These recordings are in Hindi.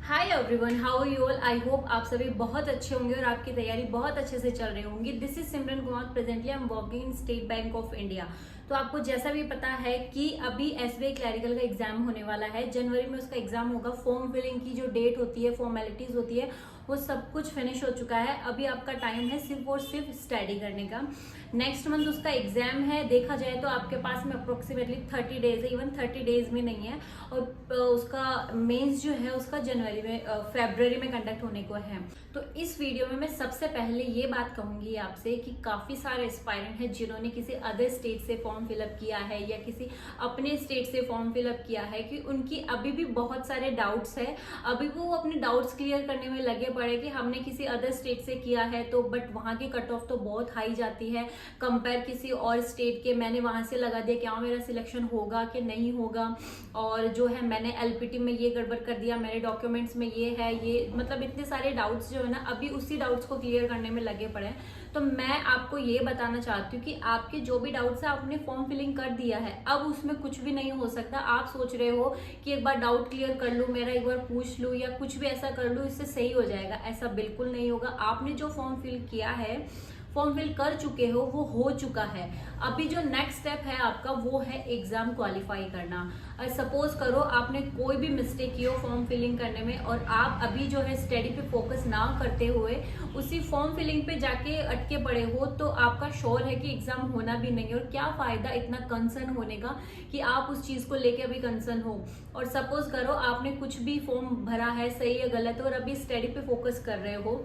Hi everyone, how are you all. I hope आप सभी बहुत अच्छे होंगे और आपकी तैयारी बहुत अच्छे से चल रही होंगी। This is Simran Kumar. Presently I am working in state bank of India. तो आपको जैसा भी पता है कि अभी एसबीआई क्लरिकल का एग्जाम होने वाला है। जनवरी में उसका एग्जाम होगा। फॉर्म फिलिंग की जो डेट होती है, फॉर्मेलिटीज होती है, वो सब कुछ फिनिश हो चुका है। अभी आपका टाइम है सिर्फ और सिर्फ स्टडी करने का। नेक्स्ट मंथ उसका एग्जाम है। देखा जाए तो आपके पास में अप्रोक्सीमेटली 30 डेज है, इवन 30 डेज में नहीं है। और उसका मेंस जो है उसका जनवरी में फेब्रुअरी में कंडक्ट होने को है। तो इस वीडियो में मैं सबसे पहले ये बात कहूंगी आपसे कि काफी सारे एस्पायरेंट हैं जिन्होंने किसी अदर स्टेट से फॉर्म फिलअप किया है या किसी अपने स्टेट से फॉर्म फिलअप किया है कि उनकी अभी भी बहुत सारे डाउट्स है। अभी वो अपने डाउट्स क्लियर करने में लगे पड़े कि हमने किसी अदर स्टेट से किया है तो बट वहां की कट ऑफ तो बहुत हाई जाती है कंपेयर किसी और स्टेट के। मैंने वहां से लगा दिया, क्या मेरा सिलेक्शन होगा कि नहीं होगा, और जो है मैंने एलपीटी में ये गड़बड़ कर दिया, मेरे डॉक्यूमेंट्स में ये है, ये मतलब इतने सारे डाउट्स जो है ना अभी उसी डाउट्स को क्लियर करने में लगे पड़े हैं। तो मैं आपको ये बताना चाहती हूँ कि आपके जो भी डाउट्स है आपने फॉर्म फिलिंग कर दिया है, अब उसमें कुछ भी नहीं हो सकता। आप सोच रहे हो कि एक बार डाउट क्लियर कर लूँ, मेरा एक बार पूछ लूँ या कुछ भी ऐसा कर लूँ इससे सही हो जाएगा, ऐसा बिल्कुल नहीं होगा। आपने जो फॉर्म फिल किया है, फॉर्म फिल कर चुके हो, वो हो चुका है। अभी जो नेक्स्ट स्टेप है आपका वो है एग्जाम क्वालिफाई करना। सपोज करो आपने कोई भी मिस्टेक की हो फॉर्म फिलिंग करने में और आप अभी जो है स्टडी पे फोकस ना करते हुए उसी फॉर्म फिलिंग पे जाके अटके पड़े हो, तो आपका श्योर है कि एग्जाम होना भी नहीं है। और क्या फायदा इतना कंसर्न होने का कि आप उस चीज को लेके अभी कंसर्न हो। और सपोज करो आपने कुछ भी फॉर्म भरा है, सही या गलत, और अभी स्टडी पे फोकस कर रहे हो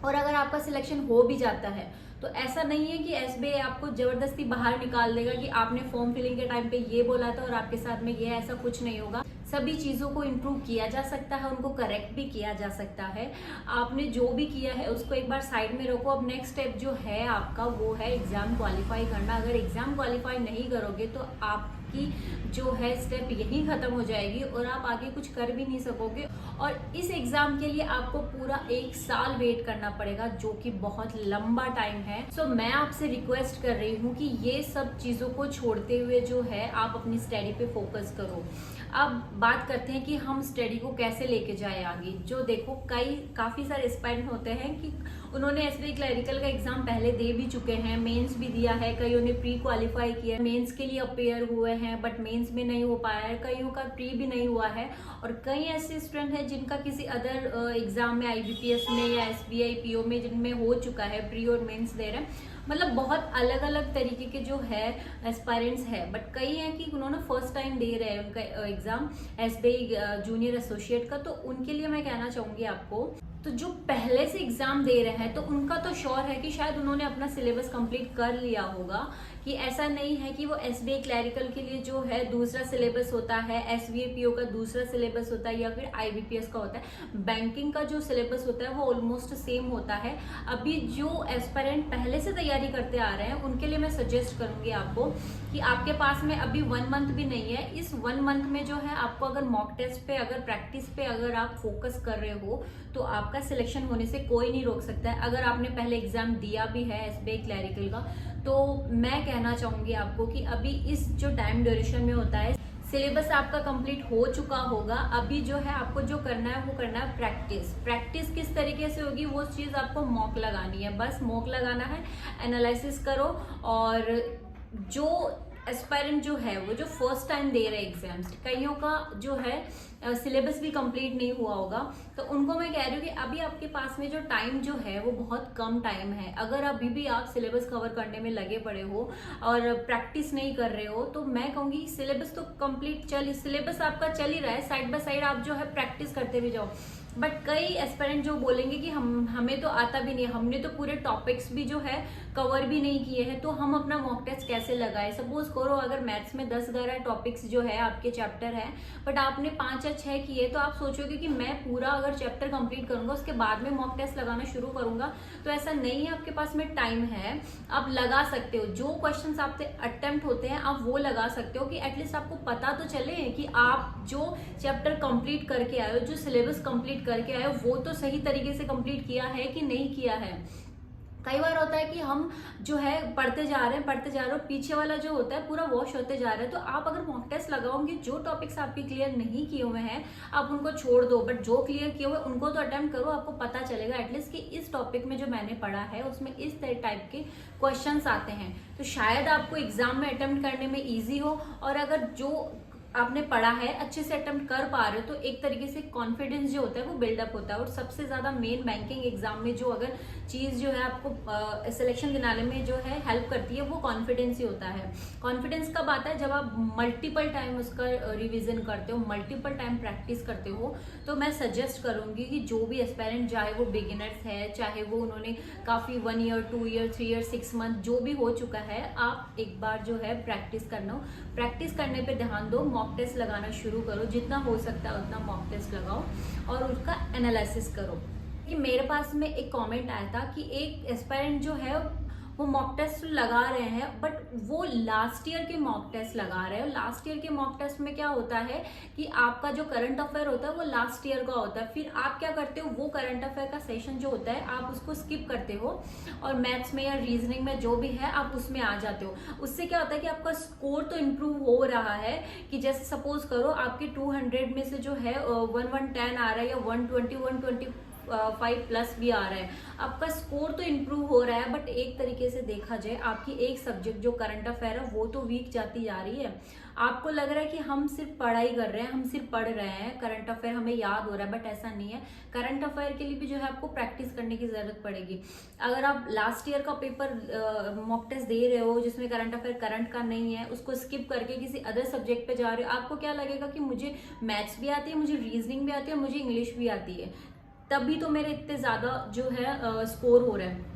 और अगर आपका सिलेक्शन हो भी जाता है तो ऐसा नहीं है कि एसबीआई आपको जबरदस्ती बाहर निकाल देगा कि आपने फॉर्म फिलिंग के टाइम पे ये बोला था और आपके साथ में ये, ऐसा कुछ नहीं होगा। सभी चीजों को इम्प्रूव किया जा सकता है, उनको करेक्ट भी किया जा सकता है। आपने जो भी किया है उसको एक बार साइड में रखो। अब नेक्स्ट स्टेप जो है आपका वो है एग्जाम क्वालिफाई करना। अगर एग्जाम क्वालिफाई नहीं करोगे तो आपकी जो है स्टेप यही खत्म हो जाएगी और आप आगे कुछ कर भी नहीं सकोगे। और इस एग्जाम के लिए आपको पूरा 1 साल वेट करना पड़ेगा, जो कि बहुत लंबा टाइम है। सो मैं आपसे रिक्वेस्ट कर रही हूँ कि ये सब चीजों को छोड़ते हुए जो है आप अपनी स्टडी पे फोकस करो। अब बात करते हैं कि हम स्टडी को कैसे लेके जाए आगे। जो देखो काफी सारे एस्पायरेंट होते हैं कि उन्होंने एसबीआई क्लरिकल का एग्जाम पहले दे भी चुके हैं, मेंस भी दिया है, कईयों ने प्री क्वालिफाई किया, मेंस के लिए अपेयर हुए हैं बट मेंस में नहीं हो पाया है, कईयों का प्री भी नहीं हुआ है, और कई ऐसे स्टूडेंट हैं जिनका किसी अदर एग्जाम में, आईबीपीएस में या एसबीआई पीओ में जिनमें हो चुका है, प्री और मेंस दे रहे हैं। मतलब बहुत अलग अलग तरीके के जो है एस्पायरेंट्स है, बट कई हैं कि उन्होंने फर्स्ट टाइम दे रहे हैं उनका एग्जाम एसबीआई जूनियर एसोसिएट का। तो उनके लिए मैं कहना चाहूंगी आपको, तो जो पहले से एग्जाम दे रहे हैं तो उनका तो श्योर है कि शायद उन्होंने अपना सिलेबस कंप्लीट कर लिया होगा। कि ऐसा नहीं है कि वो एसबीआई क्लरिकल के लिए जो है दूसरा सिलेबस होता है, एसबीआई पीओ का दूसरा सिलेबस होता है या फिर आईबीपीएस का होता है। बैंकिंग का जो सिलेबस होता है वो ऑलमोस्ट सेम होता है। अभी जो एस्पायरेंट पहले से तैयारी करते आ रहे हैं उनके लिए मैं सजेस्ट करूंगी आपको कि आपके पास में अभी 1 मंथ भी नहीं है। इस 1 मंथ में जो है आपको अगर मॉक टेस्ट पे, अगर प्रैक्टिस पे अगर आप फोकस कर रहे हो तो आपका सिलेक्शन होने से कोई नहीं रोक सकता है। अगर आपने पहले एग्जाम दिया भी है एसबीआई क्लरिकल का, तो मैं कहना चाहूंगी आपको कि अभी इस जो टाइम ड्यूरेशन में होता है सिलेबस आपका कंप्लीट हो चुका होगा। अभी जो है आपको जो करना है वो करना है प्रैक्टिस। प्रैक्टिस किस तरीके से होगी वो चीज आपको मॉक लगानी है, बस मॉक लगाना है, एनालिसिस करो। और जो एस्पायरेंट जो है वो जो फर्स्ट टाइम दे रहे एग्जाम्स, कईयों का जो है सिलेबस भी कंप्लीट नहीं हुआ होगा, तो उनको मैं कह रही हूँ कि अभी आपके पास में जो टाइम जो है वो बहुत कम टाइम है। अगर अभी भी आप सिलेबस कवर करने में लगे पड़े हो और प्रैक्टिस नहीं कर रहे हो तो मैं कहूँगी सिलेबस तो कंप्लीट सिलेबस आपका चल ही रहा है, साइड बाय साइड आप जो है प्रैक्टिस करते भी जाओ। बट कई एस्पिरेंट जो बोलेंगे कि हमें तो आता भी नहीं, हमने तो पूरे टॉपिक्स भी जो है कवर भी नहीं किए हैं, तो हम अपना मॉक टेस्ट कैसे लगाए। सपोज करो अगर मैथ्स में 10-11 टॉपिक्स जो है आपके चैप्टर है बट आपने 5 या 6 किए, तो आप सोचोगे कि मैं पूरा अगर चैप्टर कंप्लीट करूंगा उसके बाद में मॉक टेस्ट लगाना शुरू करूंगा, तो ऐसा नहीं है। आपके पास में टाइम है, आप लगा सकते हो। जो क्वेश्चन आपसे अटेम्प्ट होते हैं आप वो लगा सकते हो कि एटलीस्ट आपको पता तो चले कि आप जो चैप्टर कंप्लीट करके आए हो, जो सिलेबस कंप्लीट करके आए हो, वो तो सही तरीके से कंप्लीट किया है कि नहीं किया है। कई बार होता है कि हम जो है पढ़ते जा रहे हो, पीछे वाला जो होता है पूरा वॉश होते जा रहा है। तो आप अगर मॉक टेस्ट लगाओगे, जो टॉपिक्स आपके क्लियर नहीं किए हुए हैं आप उनको छोड़ दो, बट जो क्लियर किए हुए उनको तो अटेम्प्ट करो। आपको पता चलेगा एटलीस्ट कि इस टॉपिक में जो मैंने पढ़ा है उसमें इस टाइप के क्वेश्चंस आते हैं, तो शायद आपको एग्जाम में अटेम्प्ट करने में ईजी हो। और अगर जो आपने पढ़ा है अच्छे से अटेम्प्ट कर पा रहे हो तो एक तरीके से कॉन्फिडेंस जो होता है वो बिल्डअप होता है। और सबसे ज्यादा मेन बैंकिंग एग्जाम में जो अगर चीज जो है आपको सिलेक्शन दिलाने में जो है हेल्प करती है वो कॉन्फिडेंस ही होता है। कॉन्फिडेंस कब आता है? जब आप मल्टीपल टाइम उसका रिविजन करते हो, मल्टीपल टाइम प्रैक्टिस करते हो। तो मैं सजेस्ट करूंगी कि जो भी एस्पायरेंट, चाहे वो बिगिनर्स है, चाहे वो उन्होंने काफी 1 ईयर 2 ईयर 3 ईयर 6 मंथ जो भी हो चुका है, आप एक बार जो है प्रैक्टिस करने पे ध्यान दो। मॉक टेस्ट लगाना शुरू करो, जितना हो सकता है उतना मॉक टेस्ट लगाओ और उसका एनालिसिस करो। कि मेरे पास में एक कमेंट आया था कि एक एस्पायरेंट जो है वो मॉक टेस्ट लगा रहे हैं, बट वो लास्ट ईयर के मॉक टेस्ट लगा रहे हैं। लास्ट ईयर के मॉक टेस्ट में क्या होता है कि आपका जो करंट अफेयर होता है वो लास्ट ईयर का होता है। फिर आप क्या करते हो, वो करंट अफेयर का सेशन जो होता है आप उसको स्किप करते हो और मैथ्स में या रीजनिंग में जो भी है आप उसमें आ जाते हो। उससे क्या होता है कि आपका स्कोर तो इम्प्रूव हो रहा है। कि जैसे सपोज करो आपके 200 में से जो है 110 आ रहा है या 120 125 प्लस भी आ रहा है, आपका स्कोर तो इम्प्रूव हो रहा है। बट एक तरीके से देखा जाए आपकी एक सब्जेक्ट जो करंट अफेयर है वो तो वीक जाती जा रही है। आपको लग रहा है कि हम सिर्फ पढ़ाई कर रहे हैं, हम सिर्फ पढ़ रहे हैं, करंट अफेयर हमें याद हो रहा है, बट ऐसा नहीं है। करंट अफेयर के लिए भी जो है आपको प्रैक्टिस करने की जरूरत पड़ेगी। अगर आप लास्ट ईयर का पेपर मॉक टेस्ट दे रहे हो जिसमें करंट अफेयर करंट का नहीं है, उसको स्किप करके किसी अदर सब्जेक्ट पे जा रहे हो, आपको क्या लगेगा कि मुझे मैथ्स भी आती है, मुझे रीजनिंग भी आती है, मुझे इंग्लिश भी आती है, तभी तो मेरे इतने ज्यादा जो है स्कोर हो रहा है।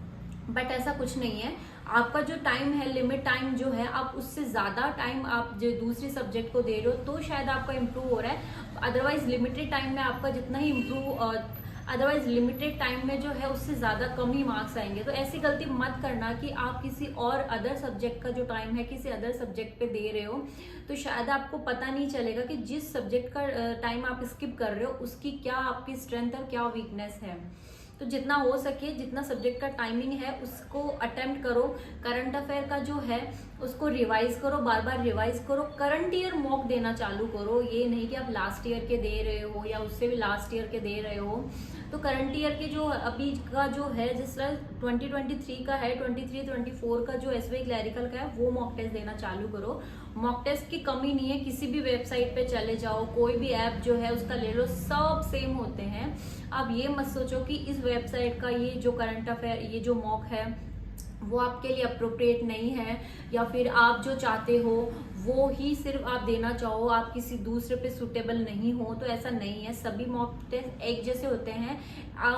बट ऐसा कुछ नहीं है। आपका जो टाइम है, लिमिट टाइम जो है, आप उससे ज्यादा टाइम आप जो दूसरे सब्जेक्ट को दे रहे हो तो शायद आपका इम्प्रूव हो रहा है। अदरवाइज लिमिटेड टाइम में आपका जितना ही अदरवाइज लिमिटेड टाइम में जो है उससे ज्यादा कम ही मार्क्स आएंगे। तो ऐसी गलती मत करना कि आप किसी और अदर सब्जेक्ट का जो टाइम है किसी अदर सब्जेक्ट पे दे रहे हो, तो शायद आपको पता नहीं चलेगा कि जिस सब्जेक्ट का टाइम आप स्किप कर रहे हो उसकी क्या आपकी स्ट्रेंथ और क्या वीकनेस है। तो जितना हो सके, जितना सब्जेक्ट का टाइमिंग है उसको अटेम्प्ट करो। करंट अफेयर का जो है उसको रिवाइज करो, बार बार रिवाइज करो। करंट ईयर मॉक देना चालू करो, ये नहीं कि आप लास्ट ईयर के दे रहे हो या उससे भी लास्ट ईयर के दे रहे हो। तो करंट ईयर के जो अभी का जो है, जिस तरह 2023 का है, 23-24 का जो एसबीआई क्लैरिकल का है वो मॉक टेस्ट देना चालू करो। मॉक टेस्ट की कमी नहीं है, किसी भी वेबसाइट पे चले जाओ, कोई भी ऐप जो है उसका ले लो, सब सेम होते हैं। आप ये मत सोचो कि इस वेबसाइट का ये जो करंट अफेयर, ये जो मॉक है वो आपके लिए अप्रोप्रिएट नहीं है, या फिर आप जो चाहते हो वो ही सिर्फ आप देना चाहो, आप किसी दूसरे पे सुटेबल नहीं हो। तो ऐसा नहीं है, सभी मॉक टेस्ट एक जैसे होते हैं।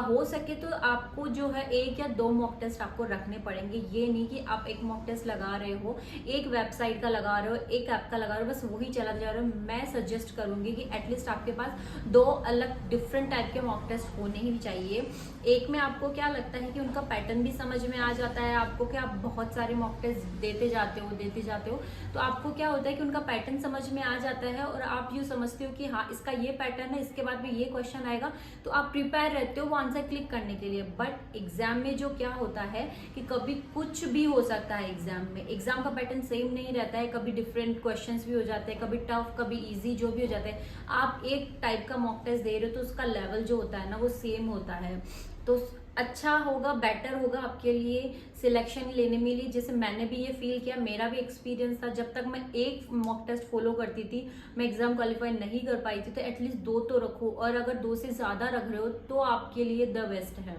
हो सके तो आपको जो है 1 या 2 मॉक टेस्ट आपको रखने पड़ेंगे। ये नहीं कि आप एक मॉक टेस्ट लगा रहे हो, एक वेबसाइट का लगा रहे हो, एक ऐप का लगा रहे हो, बस वही चला जा रहे हो। मैं सजेस्ट करूंगी कि एटलीस्ट आपके पास 2 अलग डिफरेंट टाइप के मॉक टेस्ट होने ही चाहिए। एक में आपको क्या लगता है कि उनका पैटर्न भी समझ में आ जाता है आपको, कि आप बहुत सारे मॉक टेस्ट देते जाते हो, तो आपको क्या होता है कि उनका पैटर्न समझ में आ जाता है और आप यूँ समझते हो कि हाँ इसका ये पैटर्न है, इसके बाद में ये क्वेश्चन आएगा, तो आप प्रिपेयर रहते हो वो आंसर क्लिक करने के लिए। बट एग्जाम में जो क्या होता है कि कभी कुछ भी हो सकता है एग्जाम में, एग्जाम का पैटर्न सेम नहीं रहता है, कभी डिफरेंट क्वेश्चंस भी हो जाते हैं, कभी टफ कभी इजी, जो भी हो जाता है। आप एक टाइप का मॉक टेस्ट दे रहे हो तो उसका लेवल जो होता है ना वो सेम होता है, तो अच्छा होगा, बेटर होगा आपके लिए सिलेक्शन लेने में लिए। जैसे मैंने भी ये फील किया, मेरा भी एक्सपीरियंस था, जब तक मैं एक मॉक टेस्ट फॉलो करती थी मैं एग्जाम क्वालिफाई नहीं कर पाई थी। तो एटलीस्ट 2 तो रखो, और अगर 2 से ज्यादा रख रहे हो तो आपके लिए द बेस्ट है।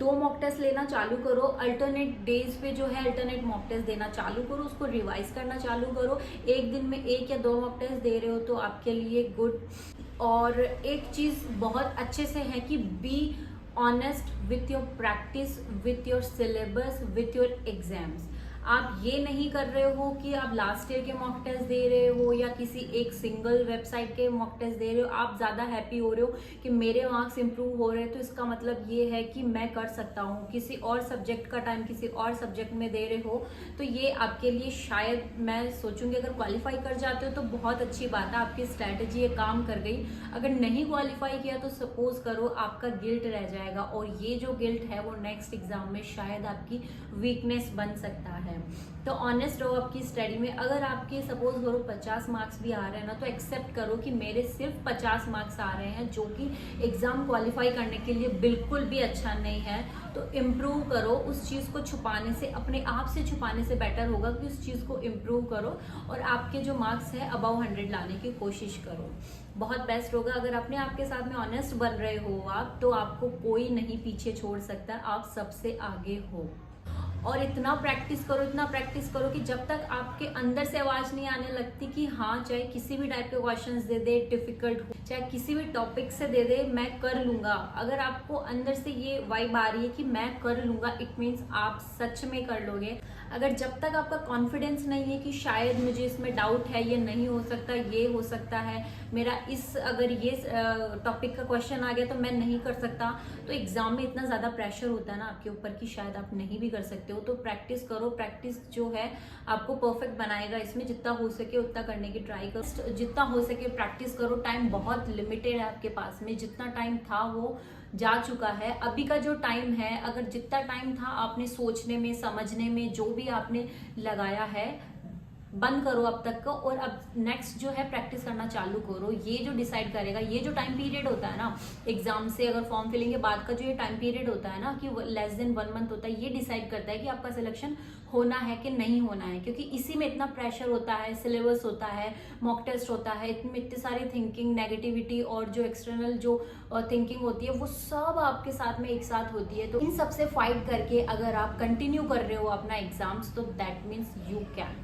2 मॉक टेस्ट लेना चालू करो, अल्टरनेट डेज पे जो है अल्टरनेट मॉक टेस्ट देना चालू करो, उसको रिवाइज करना चालू करो। एक दिन में 1 या 2 मॉक टेस्ट दे रहे हो तो आपके लिए गुड। और एक चीज बहुत अच्छे से है कि be honest with your practice, with your syllabus, with your exams. आप ये नहीं कर रहे हो कि आप लास्ट ईयर के मॉक टेस्ट दे रहे हो या किसी एक सिंगल वेबसाइट के मॉक टेस्ट दे रहे हो, आप ज़्यादा हैप्पी हो रहे हो कि मेरे मार्क्स इंप्रूव हो रहे हैं, तो इसका मतलब ये है कि मैं कर सकता हूँ। किसी और सब्जेक्ट का टाइम किसी और सब्जेक्ट में दे रहे हो तो ये आपके लिए शायद मैं सोचूंगी अगर क्वालिफाई कर जाते हो तो बहुत अच्छी बात है, आपकी स्ट्रैटेजी ये काम कर गई। अगर नहीं क्वालिफाई किया तो सपोज करो आपका गिल्ट रह जाएगा, और ये जो गिल्ट है वो नेक्स्ट एग्जाम में शायद आपकी वीकनेस बन सकता है। तो ऑनेस्ट रहो आपकी स्टडी में। अगर आपके सपोज करो 50 मार्क्स भी आ रहे हैं ना, तो एक्सेप्ट करो कि मेरे सिर्फ 50 मार्क्स आ रहे हैं, जो कि एग्जाम क्वालिफाई करने के लिए बिल्कुल भी अच्छा नहीं है। तो इम्प्रूव करो, उस चीज़ को छुपाने से, अपने आप से छुपाने से बेटर होगा कि उस चीज़ को इम्प्रूव करो और आपके जो मार्क्स है अबव 100 लाने की कोशिश करो। बहुत बेस्ट होगा। अगर अपने आप के साथ में ऑनेस्ट बन रहे हो आप, तो आपको कोई नहीं पीछे छोड़ सकता, आप सबसे आगे हो। और इतना प्रैक्टिस करो कि जब तक आपके अंदर से आवाज नहीं आने लगती कि हाँ, चाहे किसी भी टाइप के क्वेश्चंस दे दे, डिफिकल्ट हो, चाहे किसी भी टॉपिक से दे दे, मैं कर लूंगा। अगर आपको अंदर से ये वाइब आ रही है कि मैं कर लूंगा, इट मीन्स आप सच में कर लोगे। अगर जब तक आपका कॉन्फिडेंस नहीं है कि शायद मुझे इसमें डाउट है, ये नहीं हो सकता, ये हो सकता है, मेरा अगर ये टॉपिक का क्वेश्चन आ गया तो मैं नहीं कर सकता, तो एग्जाम में इतना ज़्यादा प्रेशर होता है ना आपके ऊपर कि शायद आप नहीं भी कर सकते हो। तो प्रैक्टिस करो, प्रैक्टिस जो है आपको परफेक्ट बनाएगा। इसमें जितना हो सके उतना करने की ट्राई करो, जितना हो सके प्रैक्टिस करो। टाइम बहुत लिमिटेड है आपके पास में, जितना टाइम था वो जा चुका है। अभी का जो टाइम है, अगर जितना टाइम था आपने सोचने में, समझने में, जो भी आपने लगाया है, बंद करो अब तक को, और अब नेक्स्ट जो है प्रैक्टिस करना चालू करो। ये जो डिसाइड करेगा, ये जो टाइम पीरियड होता है ना एग्जाम से, अगर फॉर्म फिलिंग के बाद का जो ये टाइम पीरियड होता है ना, कि लेस देन 1 मंथ होता है, ये डिसाइड करता है कि आपका सिलेक्शन होना है कि नहीं होना है। क्योंकि इसी में इतना प्रेशर होता है, सिलेबस होता है, मॉक टेस्ट होता है, इतनी सारी थिंकिंग, नेगेटिविटी और जो एक्सटर्नल जो थिंकिंग होती है वो सब आपके साथ में एक साथ होती है। तो इन सबसे फाइट करके अगर आप कंटिन्यू कर रहे हो अपना एग्जाम्स, तो that means you can.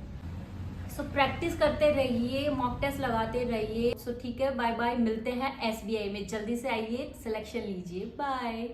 So practice करते रहिए, मॉक टेस्ट लगाते रहिए। सो ठीक है, बाय बाय, मिलते हैं SBI में। जल्दी से आइए, सिलेक्शन लीजिए, बाय।